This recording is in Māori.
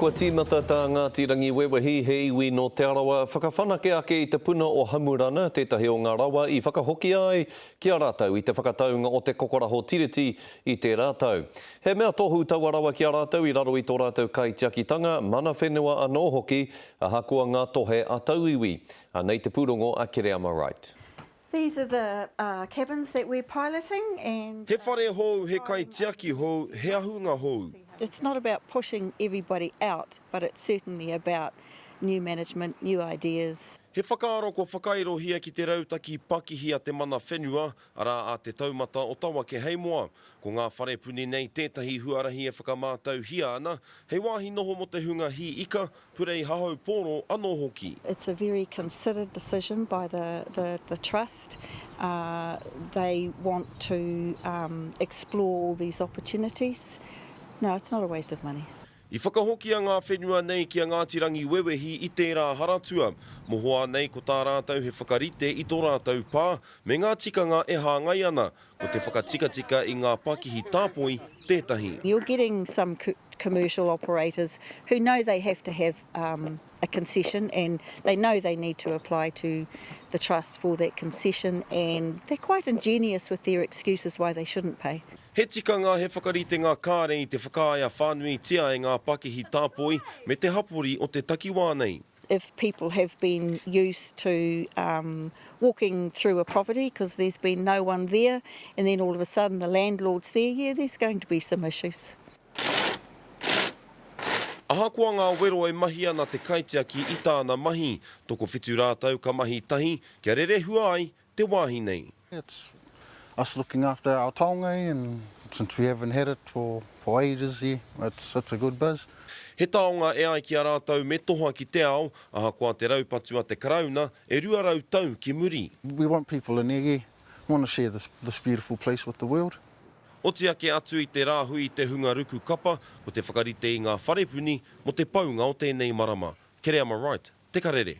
Kua tīmata tā Ngāti Rangi Wewahi he iwi no te arawa whakawhanake ake i te puna o Hamurana, tētahi o ngā rawa i whakahoki ai ki a rātau i te whakataunga o te kokoraho tiriti i te rātau. He mea tohu tau arawa ki a rātau i raro i tō rātau kaitiakitanga, mana whenua anō hoki a hakua ngā tohe a tau iwi. Nei te pūrongo a Kere Ama Right. These are the cabins that we're piloting and... He whare hou, he kaitiaki hou, he ahunga hou. It's not about pushing everybody out, but it's certainly about new management, new ideas. He whakaaro ko whakairohia ki te rautaki pakihi a te mana whenua, ara a te taumata o taua ke heimoa. Ko ngā whare puni nei tētahi huarahi e whakamātau hia ana, hei wāhi noho mo te hunga hi ika, purei hahau pōro anō hoki. It's a very considered decision by the trust. They want to explore all these opportunities. No, it's not a waste of money. I whakahokia ngā whenua nei ki a Ngāti Rangi Wewehi i tērā haratua. Mohoa nei ko tā rātau he whakarite i tō rātau pā, me ngā tikanga e hāngai ana, ko te whakatika i ngā pakihi tāpoi tētahi. You're getting some commercial operators who know they have to have a concession and they know they need to apply to the trust for that concession, and they're quite ingenious with their excuses why they shouldn't pay. He tikanga he whakarite ngā kāre i te whakaia whānui tia e ngā pakihi tāpoi me te hapori o te takiwā nei. If people have been used to walking through a property because there's been no one there, and then all of a sudden the landlord's there, yeah, there's going to be some issues. Aha kua ngā wero e mahi ana te kaitiaki i tāna mahi, toko whitu rātau ka mahi tahi, kia rerehua ai te wāhi nei. It's us looking after our taonga, and since we haven't had it for ages here, it's a good buzz. He taonga e ai ki a rātau me toha ki te ao, aha kua te raupatu a te karauna, e rua rau tau ki muri. We want people in here, yeah. We want to share this beautiful place with the world. Oti ake atu i te rāhui i te hunga ruku kapa, ko te whakarite i ngā wharepuni mo te paunga o tēnei marama. Kere Ama Right, te karere.